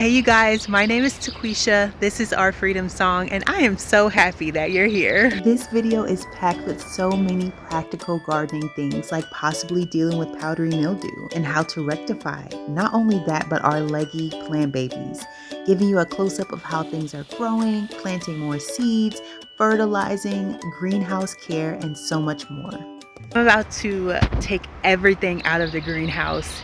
Hey you guys, my name is Taquisha. This is Our Freedom Song, and I am so happy that you're here. This video is packed with so many practical gardening things, like possibly dealing with powdery mildew and how to rectify. Not only that, but our leggy plant babies, giving you a close-up of how things are growing, planting more seeds, fertilizing, greenhouse care, and so much more. I'm about to take everything out of the greenhouse.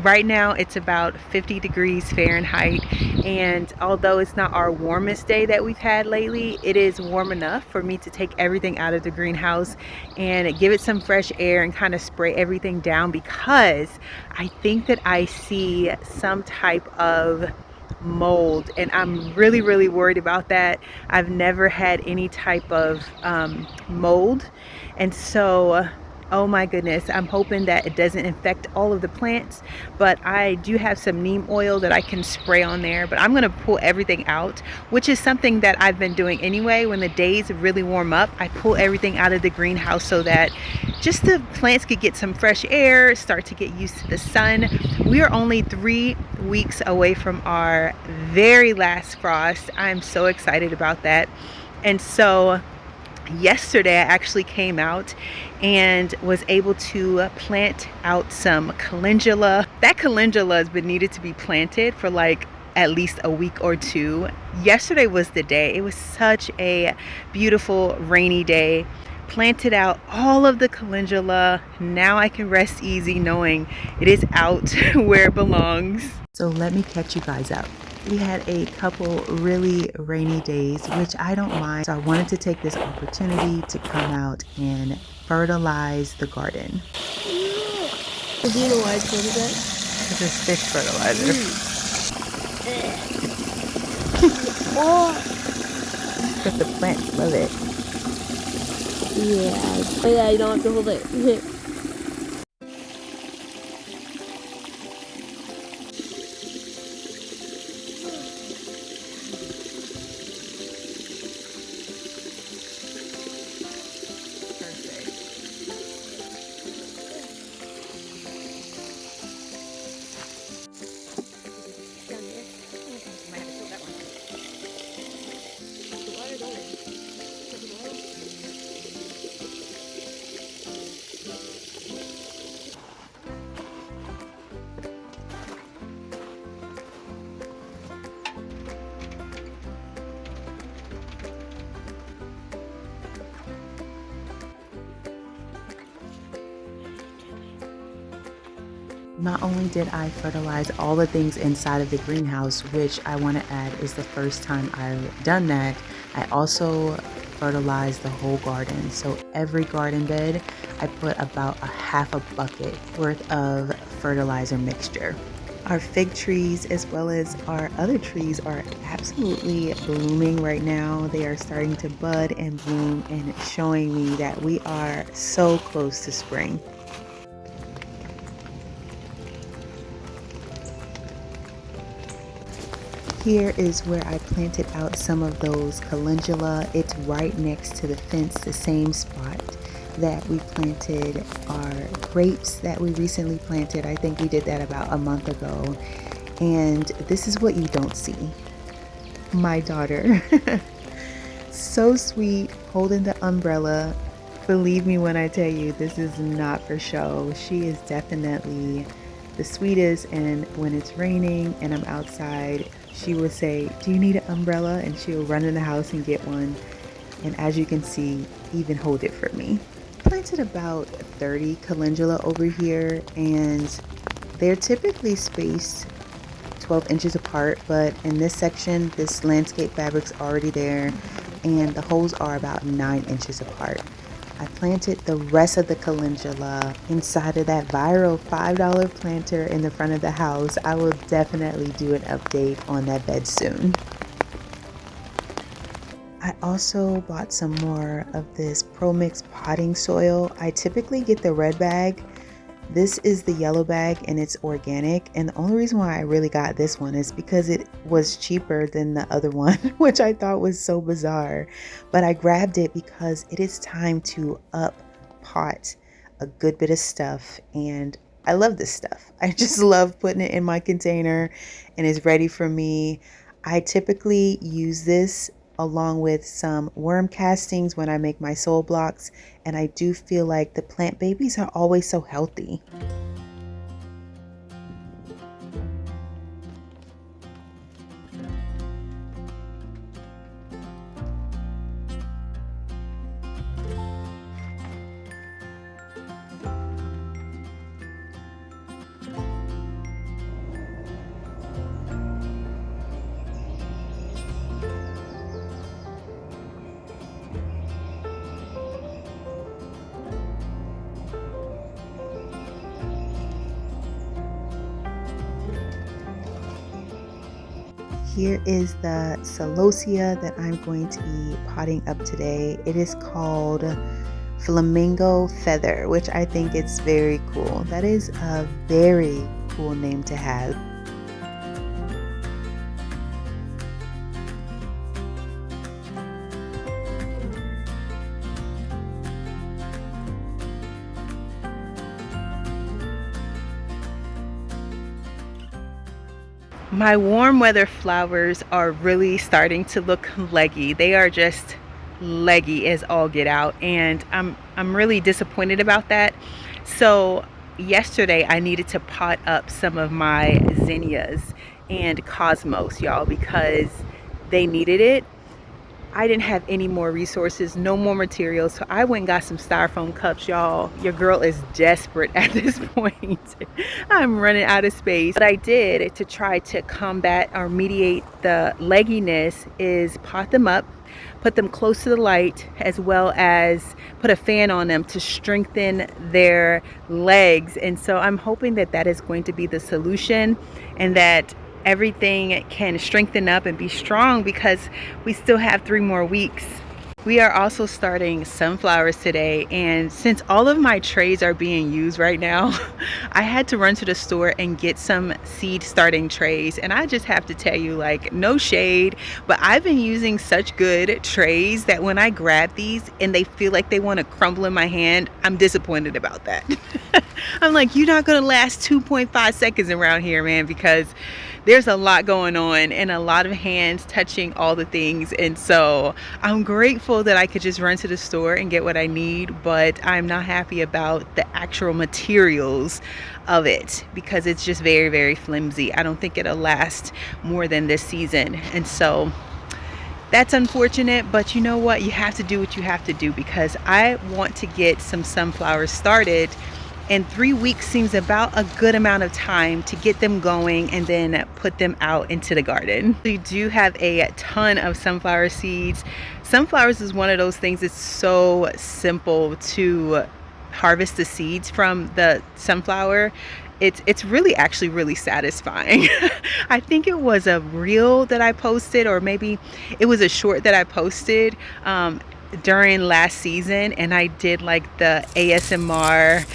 Right now it's about 50 degrees Fahrenheit, and although it's not our warmest day that we've had lately, it is warm enough for me to take everything out of the greenhouse and give it some fresh air and kind of spray everything down, because I think that I see some type of mold and I'm really worried about that. I've never had any type of mold, and so oh my goodness, I'm hoping that it doesn't infect all of the plants, but I do have some neem oil that I can spray on there. But I'm going to pull everything out, which is something that I've been doing anyway. When the days really warm up, I pull everything out of the greenhouse so that just the plants could get some fresh air, start to get used to the sun. We are only 3 weeks away from our very last frost. I'm so excited about that. And so yesterday I actually came out and was able to plant out some calendula. That calendula has been needed to be planted for like at least a week or two. Yesterday was the day. It was such a beautiful rainy day. Planted out all of the calendula. Now I can rest easy knowing it is out where it belongs. So let me catch you guys up. We had a couple really rainy days, which I don't mind. So I wanted to take this opportunity to come out and fertilize the garden. Do you know why it's called that? This is fish fertilizer. But the plants love it. Yeah. Oh yeah, you don't have to hold it. Not only did I fertilize all the things inside of the greenhouse, which I want to add is the first time I've done that, I also fertilized the whole garden. So every garden bed, I put about a half a bucket worth of fertilizer mixture. Our fig trees as well as our other trees are absolutely blooming right now. They are starting to bud and bloom and showing me that we are so close to spring. Here is where I planted out some of those calendula. It's right next to the fence, the same spot that we planted our grapes that we recently planted. I think we did that about a month ago. And this is what you don't see. My daughter, so sweet, holding the umbrella. Believe me when I tell you, this is not for show. She is definitely the sweetest, and when it's raining and I'm outside, she will say, "Do you need an umbrella?" And she'll run in the house and get one. And as you can see, even hold it for me. Planted about 30 calendula over here, and they're typically spaced 12 inches apart, but in this section, this landscape fabric's already there, and the holes are about 9 inches apart. I planted the rest of the calendula inside of that viral $5 planter in the front of the house. I will definitely do an update on that bed soon. I also bought some more of this Pro Mix potting soil. I typically get the red bag. This is the yellow bag and it's organic, and the only reason why I really got this one is because it was cheaper than the other one, which I thought was so bizarre. But I grabbed it because it is time to up pot a good bit of stuff, and I love this stuff. I just love putting it in my container and it's ready for me. I typically use this along with some worm castings when I make my soil blocks, and I do feel like the plant babies are always so healthy. Here is the celosia that I'm going to be potting up today. It is called Flamingo Feather, which I think it's very cool. That is a very cool name to have. My warm weather flowers are really starting to look leggy. They are just leggy as all get out, and I'm really disappointed about that. So yesterday I needed to pot up some of my zinnias and cosmos, y'all, because they needed it. I didn't have any more resources, no more materials, so I went and got some styrofoam cups, y'all. Your girl is desperate at this point. I'm running out of space. What I did to try to combat or mediate the legginess is pot them up, put them close to the light, as well as put a fan on them to strengthen their legs. And so I'm hoping that that is going to be the solution, and that everything can strengthen up and be strong, because we still have 3 more weeks. We are also starting sunflowers today, and since all of my trays are being used right now, I had to run to the store and get some seed starting trays. And I just have to tell you, like, no shade, but I've been using such good trays that when I grab these and they feel like they want to crumble in my hand, I'm disappointed about that. I'm like, you're not gonna last 2.5 seconds around here, man, because there's a lot going on and a lot of hands touching all the things. And so I'm grateful that I could just run to the store and get what I need, but I'm not happy about the actual materials of it, because it's just very, very flimsy. I don't think it'll last more than this season. And so that's unfortunate, but you know what? You have to do what you have to do, because I want to get some sunflowers started, and 3 weeks seems about a good amount of time to get them going and then put them out into the garden. We do have a ton of sunflower seeds. Sunflowers is one of those things, it's so simple to harvest the seeds from the sunflower. It's really actually really satisfying. I think it was a reel that I posted, or maybe it was a short that I posted during last season, and I did like the ASMR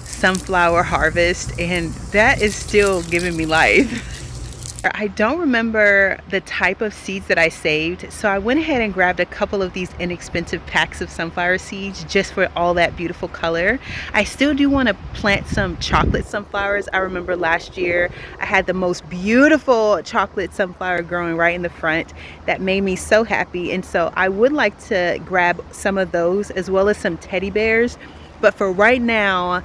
sunflower harvest, and that is still giving me life. I don't remember the type of seeds that I saved, so I went ahead and grabbed a couple of these inexpensive packs of sunflower seeds just for all that beautiful color. I still do want to plant some chocolate sunflowers. I remember last year I had the most beautiful chocolate sunflower growing right in the front that made me so happy, and so I would like to grab some of those, as well as some teddy bears. But for right now,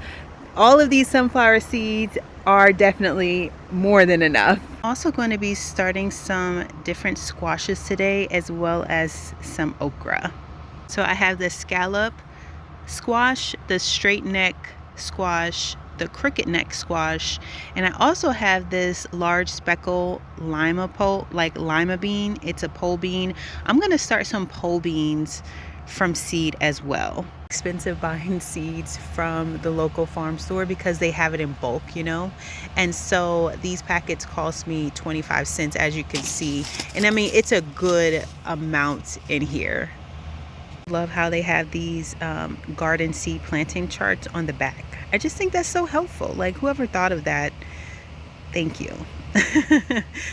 all of these sunflower seeds are definitely more than enough. I'm also going to be starting some different squashes today, as well as some okra. So I have the scallop squash, the straight neck squash, the crooked neck squash, and I also have this large speckle lima bean. It's a pole bean. I'm going to start some pole beans from seed as well. Expensive buying seeds from the local farm store because they have it in bulk, you know, and so these packets cost me 25 cents, as you can see, and I mean, it's a good amount in here. Love how they have these garden seed planting charts on the back. I just think that's so helpful. Like, whoever thought of that, thank you.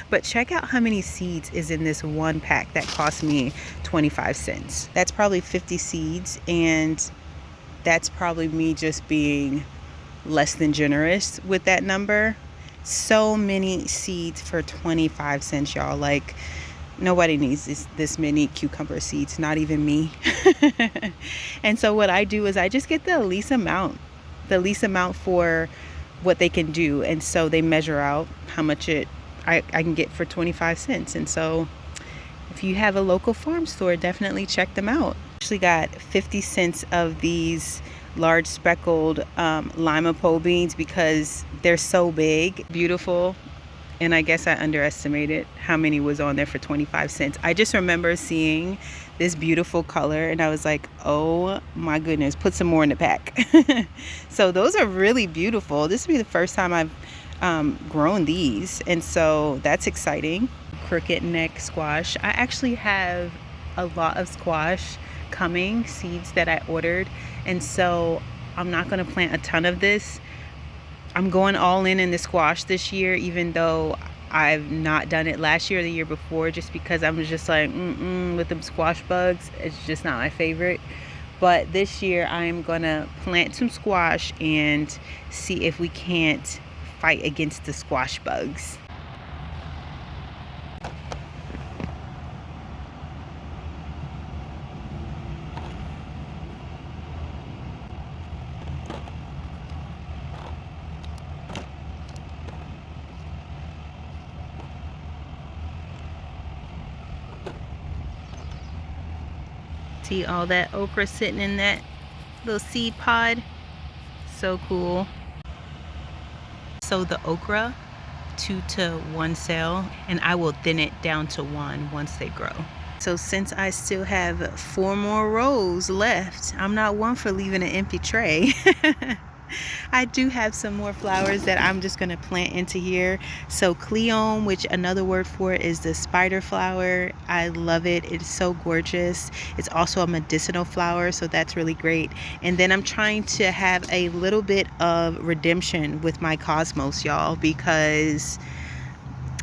But check out how many seeds is in this one pack that cost me 25 cents. That's probably 50 seeds, and that's probably me just being less than generous with that number. So many seeds for 25 cents, y'all. Like, nobody needs this many cucumber seeds, not even me. And so what I do is I just get the least amount for what they can do. And so they measure out how much I can get for 25 cents. And so if you have a local farm store, definitely check them out. Actually got 50 cents of these large speckled lima pole beans because they're so big, beautiful. And I guess I underestimated how many was on there for 25 cents. I just remember seeing this beautiful color and I was like, oh my goodness, put some more in the pack. So those are really beautiful. This will be the first time I've grown these, and so that's exciting. Crooked neck squash. I actually have a lot of squash coming, seeds that I ordered, and so I'm not going to plant a ton of this. I'm going all in the squash this year, even though I've not done it last year or the year before, just because I'm just like with them squash bugs. It's just not my favorite. But this year I am gonna plant some squash and see if we can't fight against the squash bugs. See all that okra sitting in that little seed pod? So cool. So the okra, 2 to 1 cell, and I will thin it down to 1 once they grow. So since I still have 4 more rows left, I'm not one for leaving an empty tray. I do have some more flowers that I'm just gonna plant into here. So Cleome, which another word for it is the spider flower. I love it. It's so gorgeous. It's also a medicinal flower, so that's really great. And then I'm trying to have a little bit of redemption with my cosmos, y'all, because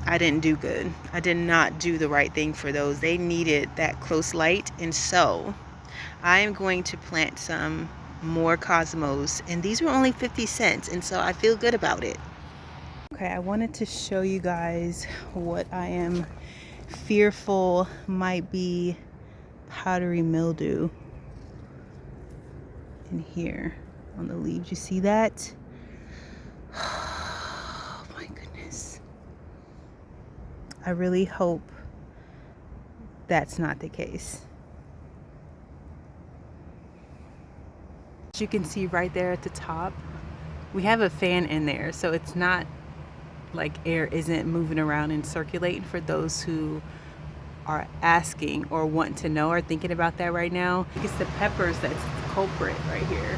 I didn't do good. I did not do the right thing for those. They needed that close light, and so I am going to plant some more cosmos, and these were only 50 cents, and so I feel good about it. Okay, I wanted to show you guys what I am fearful might be powdery mildew in here on the leaves. You see that? Oh my goodness. I really hope that's not the case. As you can see right there at the top, we have a fan in there, so it's not like air isn't moving around and circulating, for those who are asking or want to know or thinking about that right now. It's the peppers that's the culprit right here.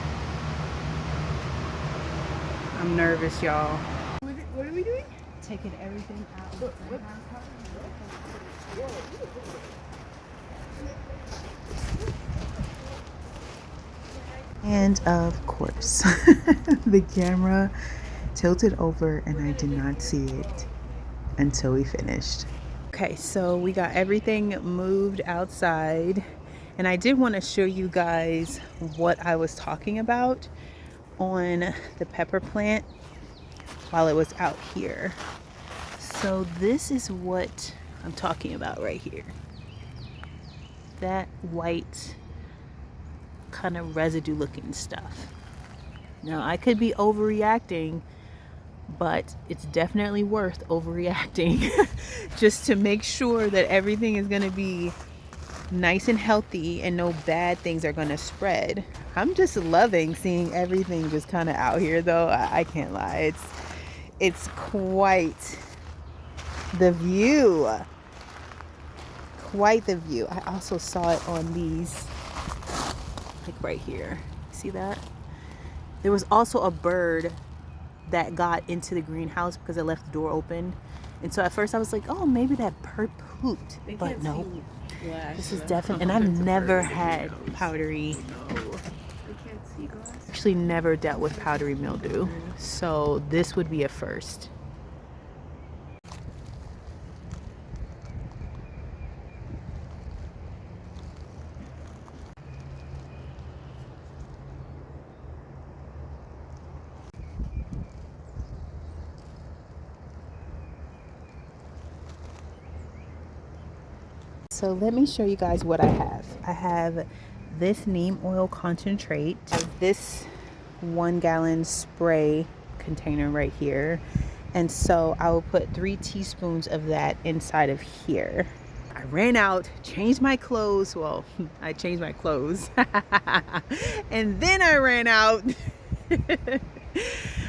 I'm nervous, y'all. What are we doing? Taking everything out. And of course, the camera tilted over and I did not see it until we finished. Okay, so we got everything moved outside, and I did want to show you guys what I was talking about on the pepper plant while it was out here. So this is what I'm talking about right here. That white kind of residue looking stuff. Now I could be overreacting, but it's definitely worth overreacting just to make sure that everything is going to be nice and healthy and no bad things are going to spread. I'm just loving seeing everything just kind of out here, though. I can't lie, it's quite the view. Quite the view. I also saw it on these, like right here. See that? There was also a bird that got into the greenhouse because it left the door open, and so at first I was like, oh, maybe that bird pooped, but no, this is definitely. And I've never had powdery, actually never dealt with powdery mildew, so this would be a first. So let me show you guys what I have. I have this neem oil concentrate, this 1 gallon spray container right here. And so I will put 3 teaspoons of that inside of here. I ran out, changed my clothes. Well, I changed my clothes. And then I ran out.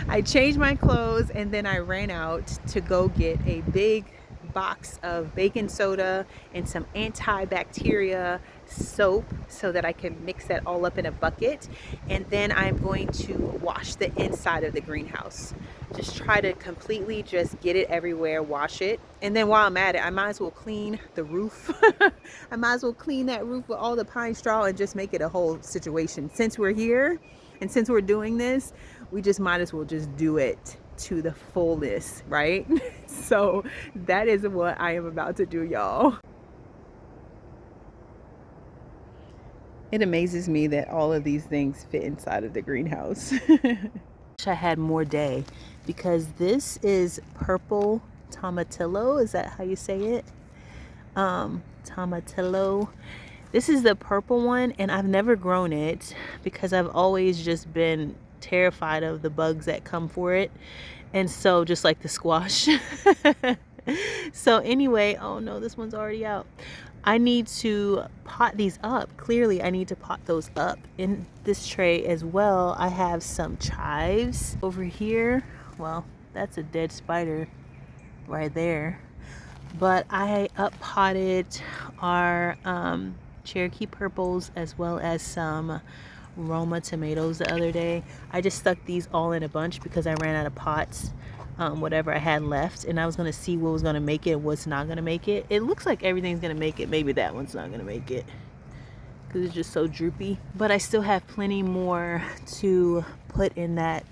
I changed my clothes and then I ran out to go get a big box of baking soda and some antibacteria soap so that I can mix that all up in a bucket. And then I'm going to wash the inside of the greenhouse. Just try to completely just get it everywhere, wash it. And then while I'm at it, I might as well clean the roof. I might as well clean that roof with all the pine straw and just make it a whole situation. Since we're here and since we're doing this, we just might as well just do it to the fullest, right? So that is what I am about to do, y'all. It amazes me that all of these things fit inside of the greenhouse. Wish I had more day, because this is purple tomatillo. Is that how you say it? Tomatillo. This is the purple one, and I've never grown it because I've always just been terrified of the bugs that come for it. And so, just like the squash. So anyway, oh no, this one's already out. I need to pot these up. Clearly, I need to pot those up. In this tray as well, I have some chives over here. Well, that's a dead spider right there. But I up potted our Cherokee purples as well as some Roma tomatoes the other day. I just stuck these all in a bunch because I ran out of pots. Whatever I had left, and I was going to see what was going to make it and what's not going to make it. It looks like everything's going to make it. Maybe that one's not going to make it because it's just so droopy, but I still have plenty more to put in that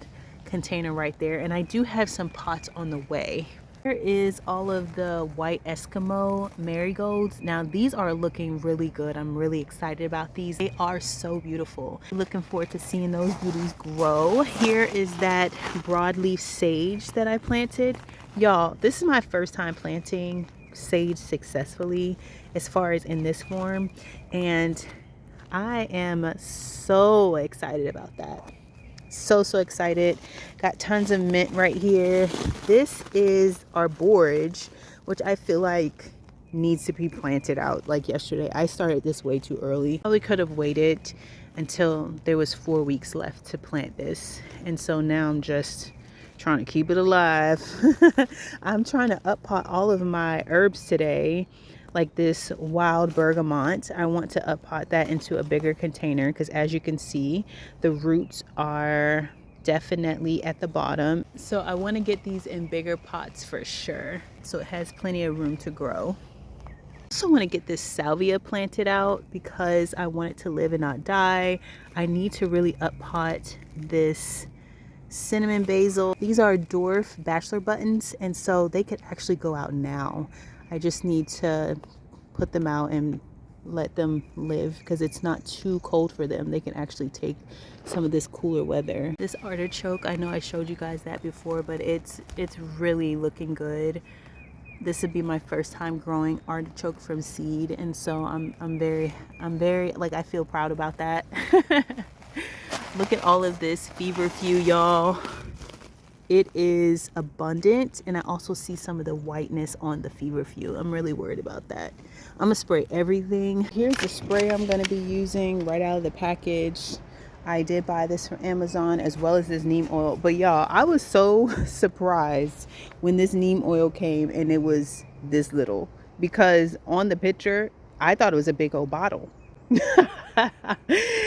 container right there. And I do have some pots on the way. Here is all of the white Eskimo marigolds. Now these are looking really good. I'm really excited about these. They are so beautiful. Looking forward to seeing those beauties grow. Here is that broadleaf sage that I planted. Y'all, this is my first time planting sage successfully as far as in this form, and I am so excited about that. So excited. Got tons of mint right here. This is our borage, which I feel like needs to be planted out like yesterday. I started this way too early. Probably could have waited until there was 4 weeks left to plant this, and so now I'm just trying to keep it alive. I'm trying to up pot all of my herbs today, like this wild bergamot. I want to up pot that into a bigger container because, as you can see, the roots are definitely at the bottom. So I want to get these in bigger pots for sure, so it has plenty of room to grow. Also want to get this salvia planted out because I want it to live and not die. I need to really up pot this cinnamon basil. These are dwarf bachelor buttons, and so they could actually go out now. I just need to put them out and let them live because it's not too cold for them. They can actually take some of this cooler weather. This artichoke, I know I showed you guys that before, but it's really looking good. This would be my first time growing artichoke from seed, and so I'm very like, I feel proud about that. Look at all of this feverfew, y'all. It is abundant, and I also see some of the whiteness on the feverfew. I'm really worried about that. I'm gonna spray everything. Here's the spray I'm gonna be using right out of the package. I did buy this from Amazon as well as this neem oil. But y'all, I was so surprised when this neem oil came and it was this little, because on the picture I thought it was a big old bottle.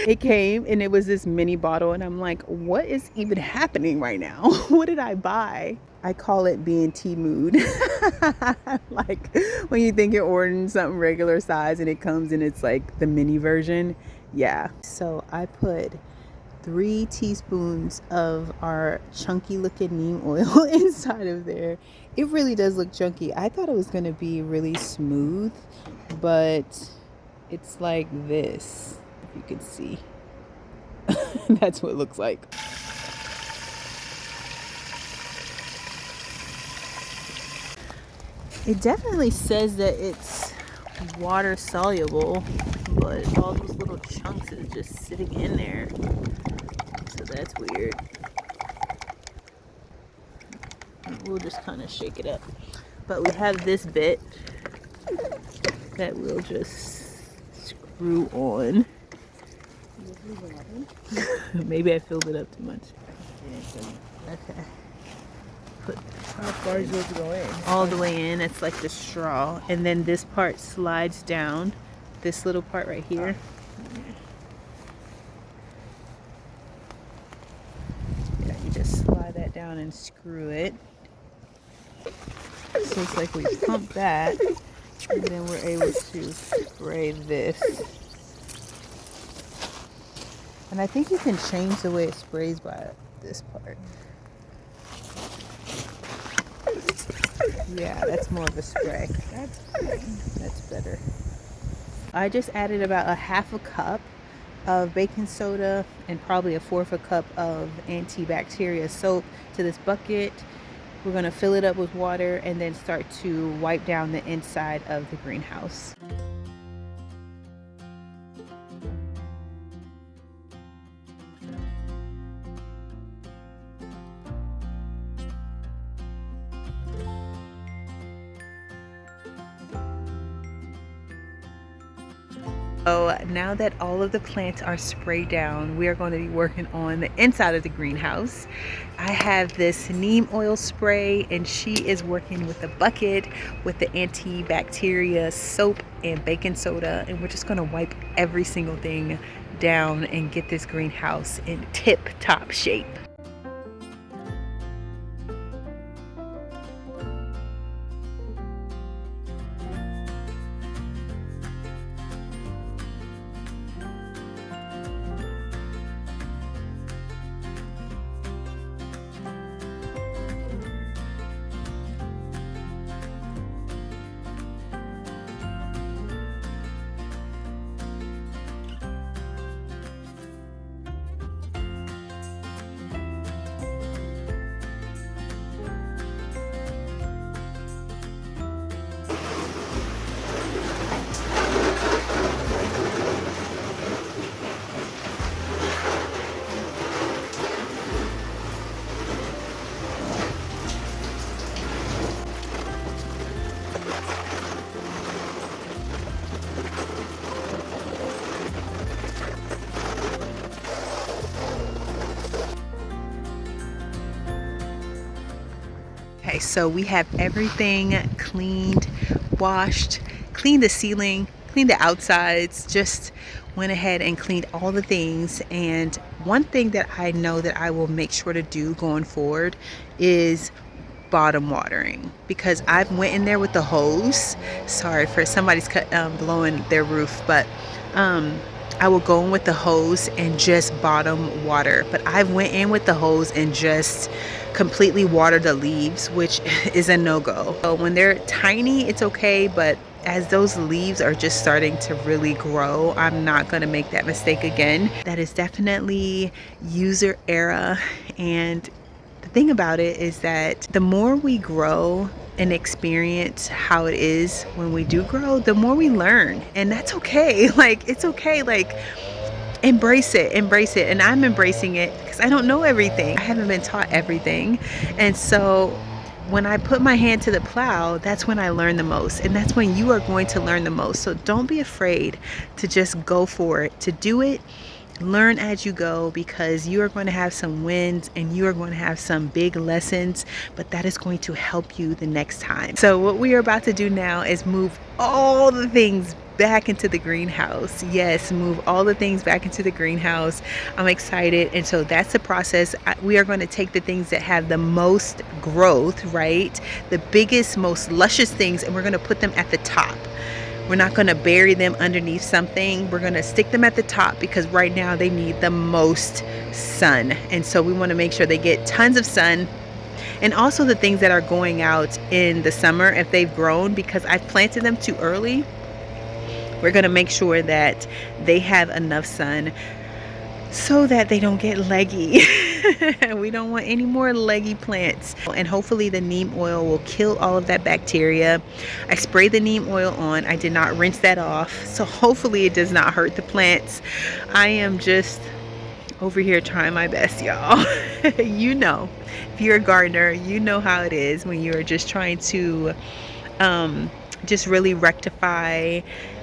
It came and it was this mini bottle, and I'm like, what is even happening right now? What did I buy? I call it B&T mood. Like when you think you're ordering something regular size and it comes and it's like the mini version. Yeah. So I put 3 teaspoons of our chunky looking neem oil inside of there. It really does look chunky. I thought it was going to be really smooth, but it's like this, if you can see. That's what it looks like. It definitely says that it's water soluble, but all those little chunks is just sitting in there. So that's weird. We'll just kind of shake it up. But we have this bit that we'll just screw on. Maybe I filled it up too much. Okay. Put How far is it to go in? all the way in. It's like the straw, and then this part slides down. This little part right here. Yeah, you just slide that down and screw it. So it's like we pump that, and then we're able to spray this. And I think you can change the way it sprays by this part. Yeah, that's more of a spray. That's better. I just added about a half a cup of baking soda and probably a fourth of a cup of antibacterial soap to this bucket. We're going to fill it up with water and then start to wipe down the inside of the greenhouse. So now that all of the plants are sprayed down, we are going to be working on the inside of the greenhouse. I have this neem oil spray, and she is working with a bucket with the antibacterial soap and baking soda, and we're just going to wipe every single thing down and get this greenhouse in tip-top shape. Okay, so we have everything cleaned, washed, cleaned the ceiling, cleaned the outsides, just went ahead and cleaned all the things. And one thing that I know that I will make sure to do going forward is bottom watering, because I've went in there with the hose. Sorry for somebody's blowing their roof, but I will go in with the hose and just bottom water. But I've went in with the hose and just completely water the leaves, which is a no-go. So when they're tiny, it's okay, but as those leaves are just starting to really grow, I'm not going to make that mistake again. That is definitely user error. And the thing about it is that the more we grow and experience how it is when we do grow, the more we learn. And that's okay. Like, it's okay. Like, embrace it. And I'm embracing it because I don't know everything. I haven't been taught everything. And so when I put my hand to the plow, that's when I learn the most. And that's when you are going to learn the most. So don't be afraid to just go for it, to do it. Learn as you go, because you are going to have some wins and you are going to have some big lessons, but that is going to help you the next time. So what we are about to do now is move all the things back into the greenhouse. Yes, move all the things back into the greenhouse. I'm excited. And so that's the process. We are going to take the things that have the most growth, right? The biggest, most luscious things, and we're going to put them at the top. We're not going to bury them underneath something. We're going to stick them at the top because right now they need the most sun. And so we want to make sure they get tons of sun. And also the things that are going out in the summer, if they've grown, because I've planted them too early, we're going to make sure that they have enough sun so that they don't get leggy. We don't want any more leggy plants. And hopefully the neem oil will kill all of that bacteria. I sprayed the neem oil on. I did not rinse that off. So hopefully it does not hurt the plants. I am just over here trying my best, y'all. You know, if you're a gardener, you know how it is when you're just trying to just really rectify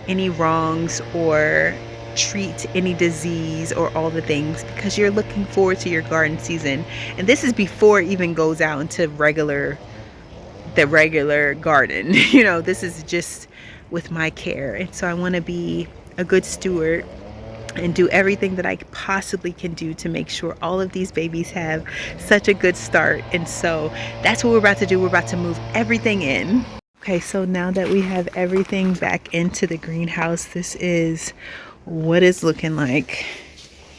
any wrongs or treat any disease or all the things, because you're looking forward to your garden season. And this is before it even goes out into the regular garden. You know, this is just with my care. And so I want to be a good steward and do everything that I possibly can do to make sure all of these babies have such a good start. And so that's what we're about to do. We're about to move everything in. Okay, so now that we have everything back into the greenhouse, this is what it's looking like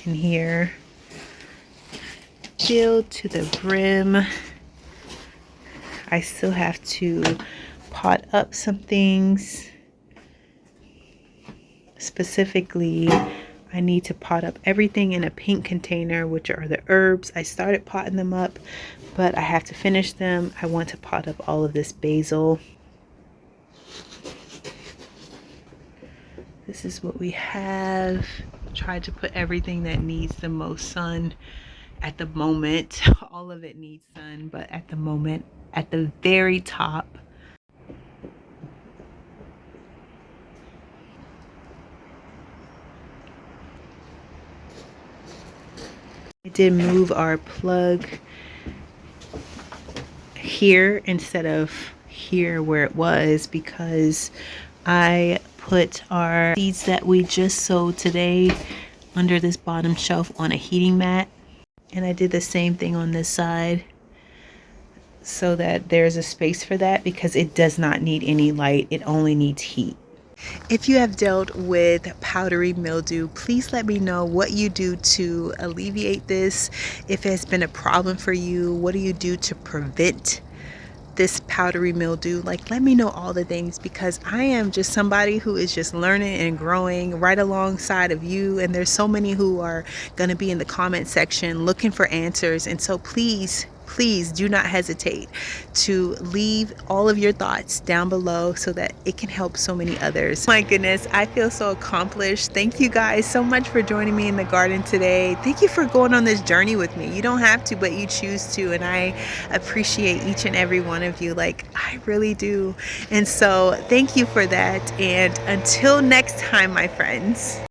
in here. Filled to the brim. I still have to pot up some things. Specifically, I need to pot up everything in a pink container, which are the herbs. I started potting them up, but I have to finish them. I want to pot up all of this basil. This is what we have. Tried to put everything that needs the most sun at the moment. All of it needs sun, but at the moment, at the very top. I did move our plug here instead of here where it was, because I put our seeds that we just sowed today under this bottom shelf on a heating mat. And I did the same thing on this side so that there's a space for that, because it does not need any light. It only needs heat. If you have dealt with powdery mildew, please let me know what you do to alleviate this. If it has been a problem for you, what do you do to prevent this powdery mildew? Like, let me know all the things, because I am just somebody who is just learning and growing right alongside of you, and there's so many who are going to be in the comment section looking for answers. And so please do not hesitate to leave all of your thoughts down below so that it can help so many others. My goodness, I feel so accomplished. Thank you guys so much for joining me in the garden today. Thank you for going on this journey with me. You don't have to, but you choose to, and I appreciate each and every one of you. Like, I really do. And so thank you for that, and until next time, my friends.